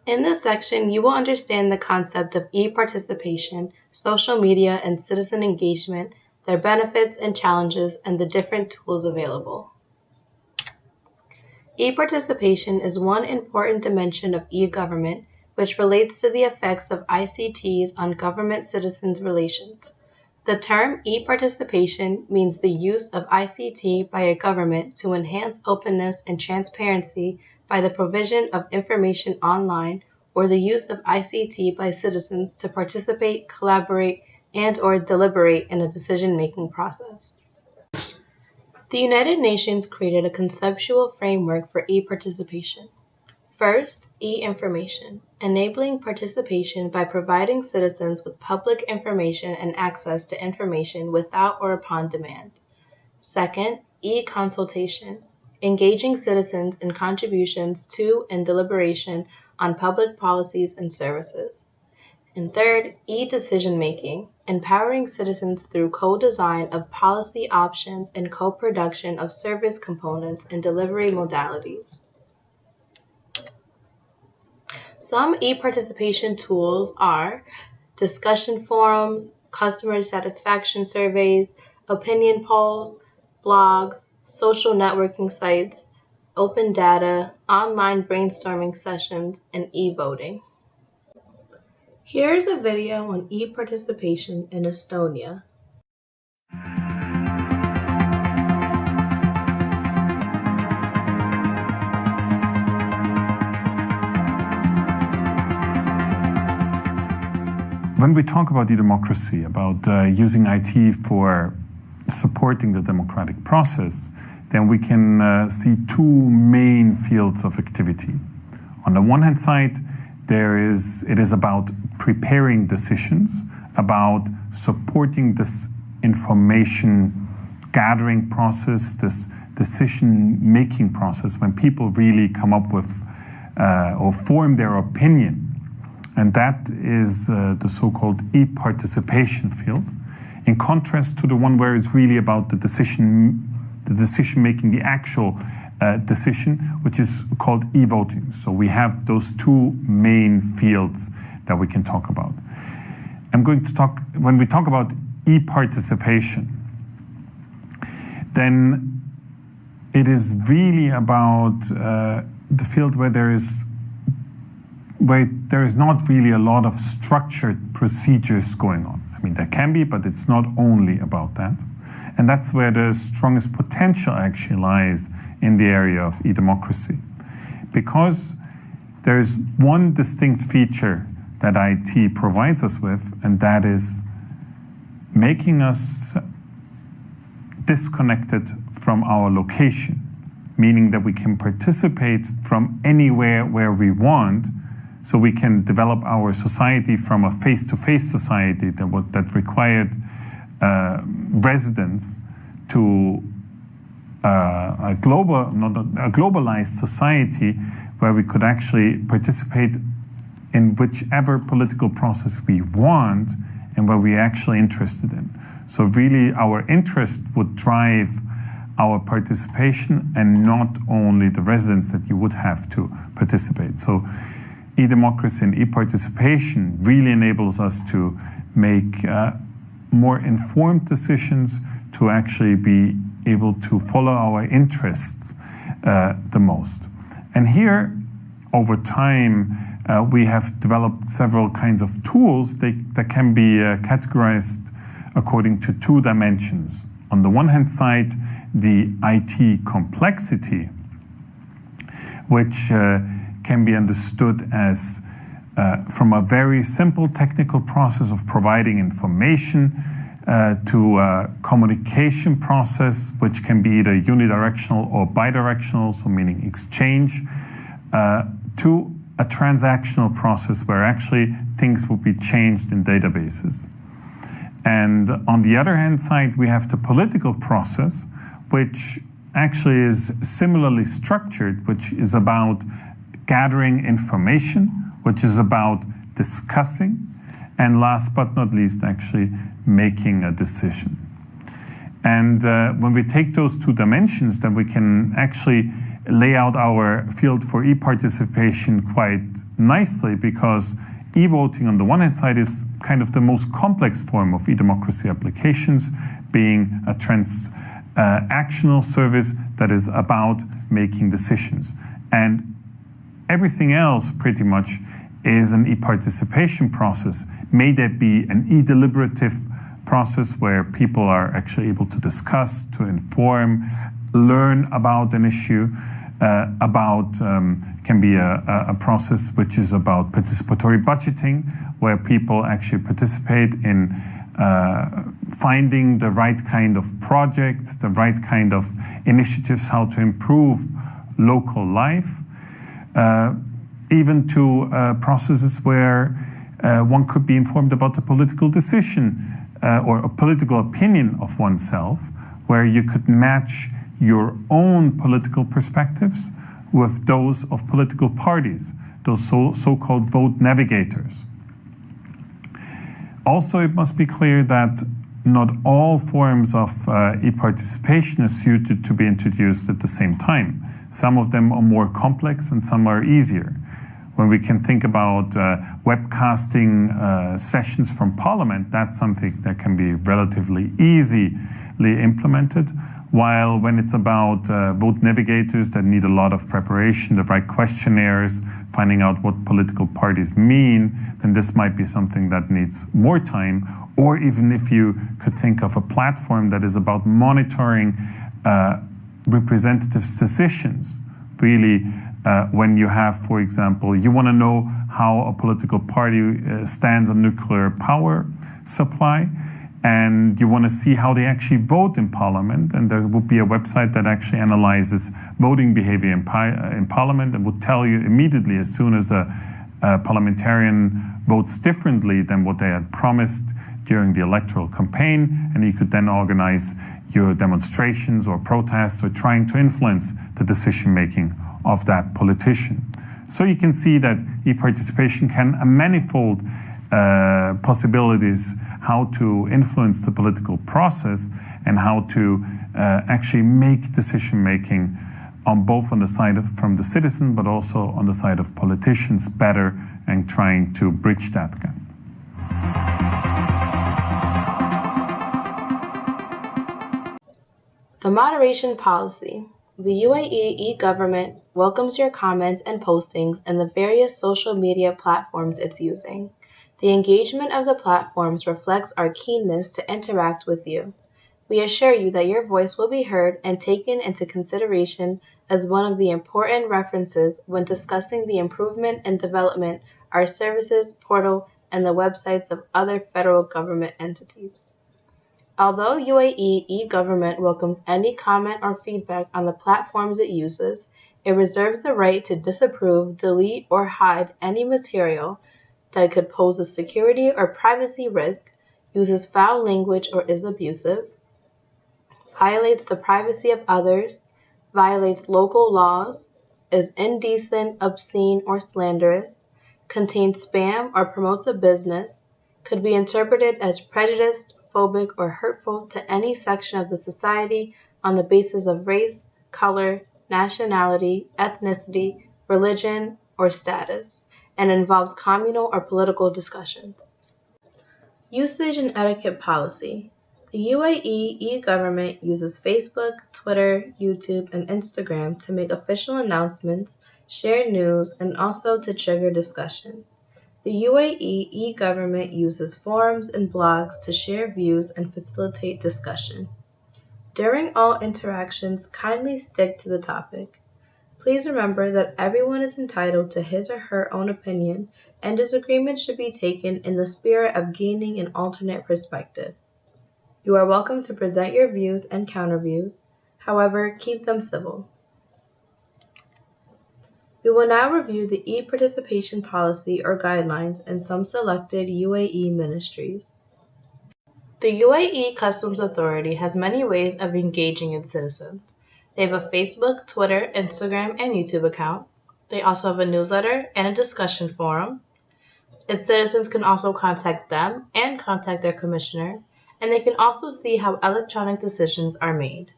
In this section, you will understand the concept of e-participation, social media, and citizen engagement, their benefits and challenges, and the different tools available. E-participation is one important dimension of e-government, which relates to the effects of ICTs on government-citizens relations. The term e-participation means the use of ICT by a government to enhance openness and transparency by the provision of information online, or the use of ICT by citizens to participate, collaborate, and/or deliberate in a decision-making process. The United Nations created a conceptual framework for e-participation. First, e-information, enabling participation by providing citizens with public information and access to information without or upon demand. Second, e-consultation, engaging citizens in contributions to and deliberation on public policies and services. And third, e-decision-making, empowering citizens through co-design of policy options and co-production of service components and delivery modalities. Some e-participation tools are discussion forums, customer satisfaction surveys, opinion polls, blogs, social networking sites, open data, online brainstorming sessions, and e-voting. Here is a video on e-participation in Estonia. When we talk about e-democracy, about using IT for supporting the democratic process, then we can see two main fields of activity. On the one hand side, it is about preparing decisions, about supporting this information gathering process, this decision-making process, when people really come up with or form their opinion. And that is the so-called e-participation field, in contrast to the one where it's really about the decision-making, the actual decision, which is called e-voting. So we have those two main fields that we can talk about. When we talk about e-participation, then it is really about the field where there is not really a lot of structured procedures going on. I mean, there can be, but it's not only about that. And that's where the strongest potential actually lies in the area of e-democracy. Because there is one distinct feature that IT provides us with, and that is making us disconnected from our location, meaning that we can participate from anywhere where we want. So we can develop our society from a face-to-face society that required residents to a globalized society where we could actually participate in whichever political process we want and where we're actually interested in. So really our interest would drive our participation and not only the residents that you would have to participate. So e-democracy and e-participation really enables us to make more informed decisions, to actually be able to follow our interests the most. And here, over time, we have developed several kinds of tools that can be categorized according to two dimensions. On the one hand side, the IT complexity, which can be understood as from a very simple technical process of providing information to a communication process, which can be either unidirectional or bidirectional, so meaning exchange, to a transactional process where actually things will be changed in databases. And on the other hand side, we have the political process, which actually is similarly structured, which is about gathering information, which is about discussing, and last but not least, actually making a decision. And when we take those two dimensions, then we can actually lay out our field for e-participation quite nicely, because e-voting on the one hand side is kind of the most complex form of e-democracy applications, being a transactional service that is about making decisions. And everything else pretty much is an e-participation process. May that be an e-deliberative process where people are actually able to discuss, to inform, learn about an issue, can be a process which is about participatory budgeting, where people actually participate in finding the right kind of projects, the right kind of initiatives, how to improve local life, even to processes where one could be informed about a political decision or a political opinion of oneself, where you could match your own political perspectives with those of political parties, those so-called vote navigators. Also, it must be clear that not all forms of e-participation are suited to be introduced at the same time. Some of them are more complex and some are easier. When we can think about webcasting sessions from Parliament, that's something that can be relatively easily implemented. While when it's about vote navigators that need a lot of preparation, the right questionnaires, finding out what political parties mean, then this might be something that needs more time. Or even if you could think of a platform that is about monitoring representatives' decisions, really when you have, for example, you want to know how a political party stands on nuclear power supply, and you want to see how they actually vote in Parliament, and there will be a website that actually analyzes voting behavior in Parliament and will tell you immediately as soon as a parliamentarian votes differently than what they had promised during the electoral campaign, and you could then organize your demonstrations or protests or trying to influence the decision-making of that politician. So you can see that e-participation can have manifold possibilities how to influence the political process and how to actually make decision-making on the side from the citizen, but also on the side of politicians better, and trying to bridge that gap. The moderation policy. The UAE e-government welcomes your comments and postings in the various social media platforms it's using. The engagement of the platforms reflects our keenness to interact with you. We assure you that your voice will be heard and taken into consideration as one of the important references when discussing the improvement and development of our services, portal, and the websites of other federal government entities. Although UAE e-government welcomes any comment or feedback on the platforms it uses, it reserves the right to disapprove, delete, or hide any material that could pose a security or privacy risk, uses foul language or is abusive, violates the privacy of others, violates local laws, is indecent, obscene, or slanderous, contains spam or promotes a business, could be interpreted as prejudiced, phobic, or hurtful to any section of the society on the basis of race, color, nationality, ethnicity, religion, or status, and involves communal or political discussions. Usage and etiquette policy. The UAE e-government uses Facebook, Twitter, YouTube, and Instagram to make official announcements, share news, and also to trigger discussion. The UAE e-government uses forums and blogs to share views and facilitate discussion. During all interactions, kindly stick to the topic. Please remember that everyone is entitled to his or her own opinion, and disagreement should be taken in the spirit of gaining an alternate perspective. You are welcome to present your views and counterviews, however, keep them civil. We will now review the e-participation policy or guidelines in some selected UAE ministries. The UAE Customs Authority has many ways of engaging its citizens. They have a Facebook, Twitter, Instagram, and YouTube account. They also have a newsletter and a discussion forum. Its citizens can also contact them and contact their commissioner, and they can also see how electronic decisions are made.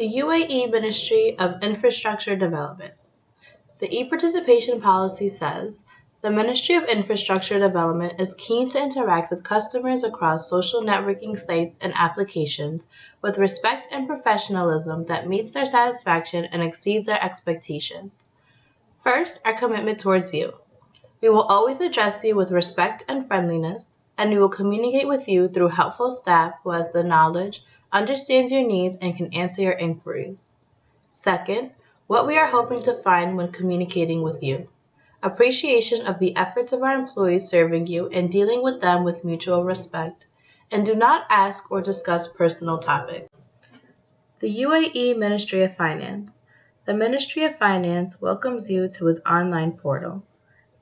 The UAE Ministry of Infrastructure Development. The e-participation policy says, the Ministry of Infrastructure Development is keen to interact with customers across social networking sites and applications with respect and professionalism that meets their satisfaction and exceeds their expectations. First, our commitment towards you. We will always address you with respect and friendliness, and we will communicate with you through helpful staff who has the knowledge, understands your needs, and can answer your inquiries. Second, what we are hoping to find when communicating with you. Appreciation of the efforts of our employees serving you and dealing with them with mutual respect, and do not ask or discuss personal topics. The UAE Ministry of Finance. The Ministry of Finance welcomes you to its online portal.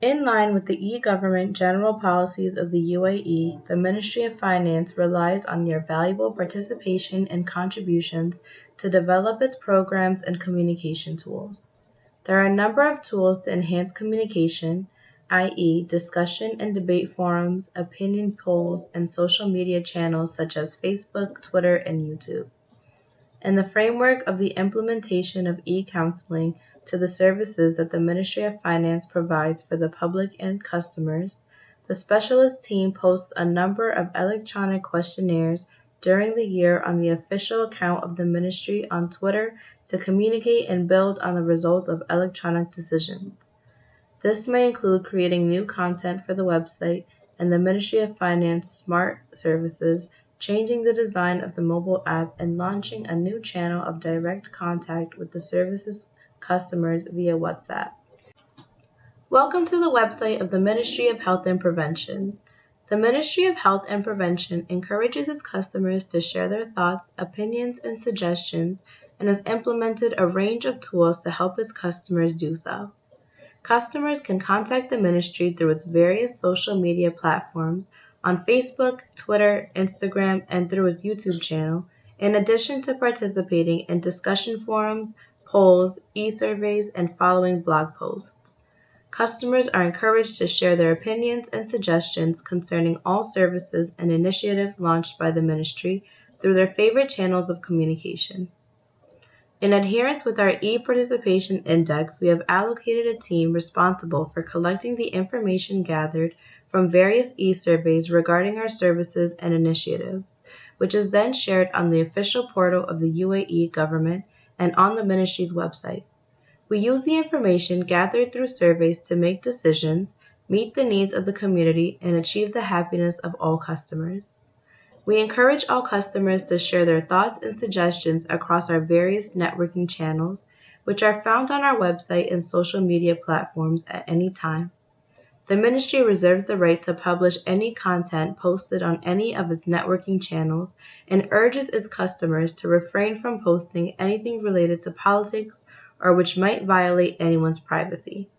In line with the e-government general policies of the UAE, the Ministry of Finance relies on your valuable participation and contributions to develop its programs and communication tools. There are a number of tools to enhance communication, i.e., discussion and debate forums, opinion polls, and social media channels such as Facebook, Twitter, and YouTube. In the framework of the implementation of e-counseling to the services that the Ministry of Finance provides for the public and customers, the specialist team posts a number of electronic questionnaires during the year on the official account of the Ministry on Twitter to communicate and build on the results of electronic decisions. This may include creating new content for the website and the Ministry of Finance smart services, changing the design of the mobile app, and launching a new channel of direct contact with the service's customers via WhatsApp. Welcome to the website of the Ministry of Health and Prevention. The Ministry of Health and Prevention encourages its customers to share their thoughts, opinions, and suggestions, and has implemented a range of tools to help its customers do so. Customers can contact the Ministry through its various social media platforms on Facebook, Twitter, Instagram, and through its YouTube channel, in addition to participating in discussion forums, polls, e-surveys, and following blog posts. Customers are encouraged to share their opinions and suggestions concerning all services and initiatives launched by the Ministry through their favorite channels of communication. In adherence with our e-participation index, we have allocated a team responsible for collecting the information gathered from various e-surveys regarding our services and initiatives, which is then shared on the official portal of the UAE government and on the Ministry's website. We use the information gathered through surveys to make decisions, meet the needs of the community, and achieve the happiness of all customers. We encourage all customers to share their thoughts and suggestions across our various networking channels, which are found on our website and social media platforms at any time. The Ministry reserves the right to publish any content posted on any of its networking channels and urges its customers to refrain from posting anything related to politics or which might violate anyone's privacy.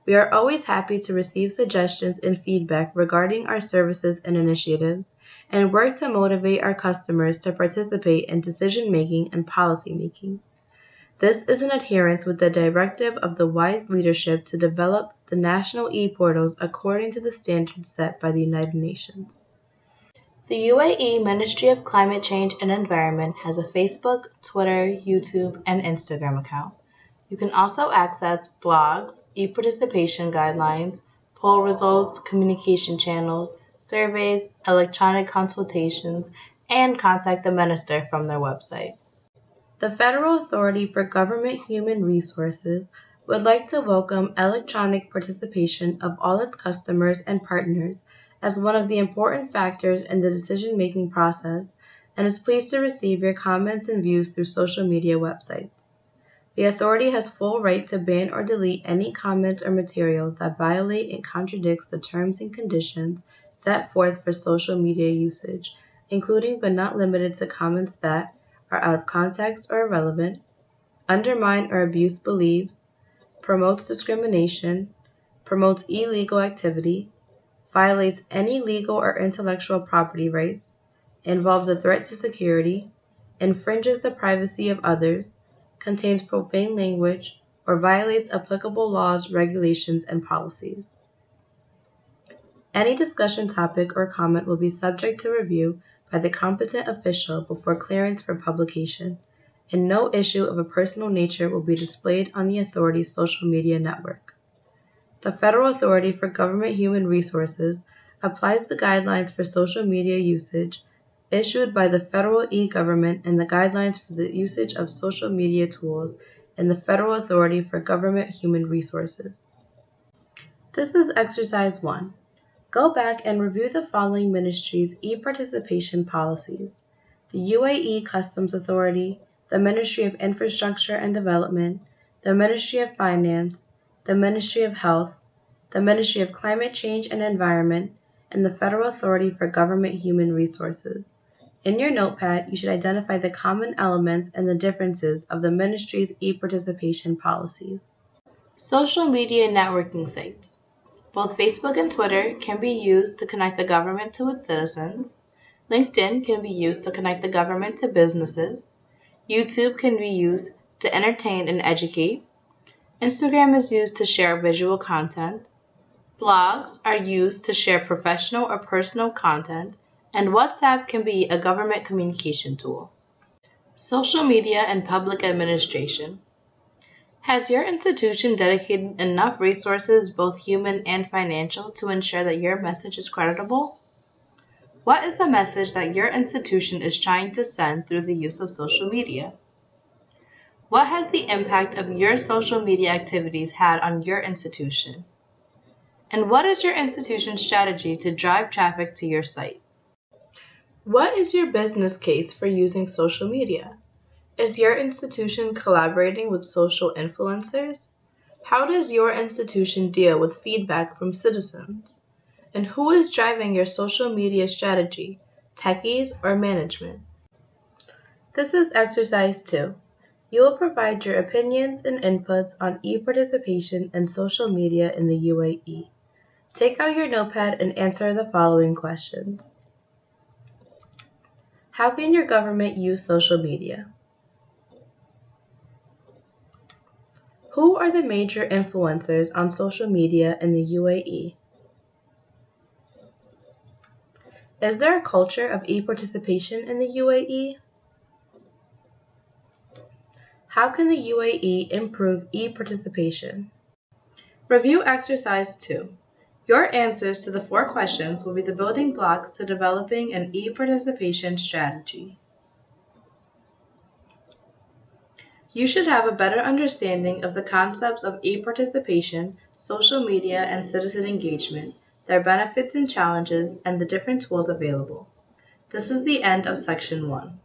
We are always happy to receive suggestions and feedback regarding our services and initiatives, and work to motivate our customers to participate in decision-making and policy-making. This is in adherence with the directive of the WISE leadership to develop the national e-portals according to the standards set by the United Nations. The UAE Ministry of Climate Change and Environment has a Facebook, Twitter, YouTube, and Instagram account. You can also access blogs, e-participation guidelines, poll results, communication channels, surveys, electronic consultations, and contact the minister from their website. The Federal Authority for Government Human Resources would like to welcome electronic participation of all its customers and partners as one of the important factors in the decision-making process, and is pleased to receive your comments and views through social media websites. The authority has full right to ban or delete any comments or materials that violate and contradicts the terms and conditions set forth for social media usage, including but not limited to comments that are out of context or irrelevant, undermine or abuse beliefs, promotes discrimination, promotes illegal activity, violates any legal or intellectual property rights, involves a threat to security, infringes the privacy of others, contains profane language, or violates applicable laws, regulations, and policies. Any discussion topic or comment will be subject to review by the competent official before clearance for publication. and no issue of a personal nature will be displayed on the authority's social media network. The Federal Authority for Government Human Resources applies the guidelines for social media usage issued by the federal e-government and the guidelines for the usage of social media tools in the Federal Authority for Government Human Resources. This is Exercise 1. Go back and review the following ministries' e-participation policies: the UAE Customs Authority, the Ministry of Infrastructure and Development, the Ministry of Finance, the Ministry of Health, the Ministry of Climate Change and Environment, and the Federal Authority for Government Human Resources. In your notepad, you should identify the common elements and the differences of the ministry's e-participation policies. Social media networking sites. Both Facebook and Twitter can be used to connect the government to its citizens. LinkedIn can be used to connect the government to businesses. YouTube can be used to entertain and educate. Instagram is used to share visual content. Blogs are used to share professional or personal content. And WhatsApp can be a government communication tool. Social media and public administration. Has your institution dedicated enough resources, both human and financial, to ensure that your message is creditable? What is the message that your institution is trying to send through the use of social media? What has the impact of your social media activities had on your institution? And what is your institution's strategy to drive traffic to your site? What is your business case for using social media? Is your institution collaborating with social influencers? How does your institution deal with feedback from citizens? And who is driving your social media strategy, techies or management? This is Exercise 2. You will provide your opinions and inputs on e-participation and social media in the UAE. Take out your notepad and answer the following questions. How can your government use social media? Who are the major influencers on social media in the UAE? Is there a culture of e-participation in the UAE? How can the UAE improve e-participation? Review Exercise 2. Your answers to the 4 questions will be the building blocks to developing an e-participation strategy. You should have a better understanding of the concepts of e-participation, social media, and citizen engagement, their benefits and challenges, and the different tools available. This is the end of Section 1.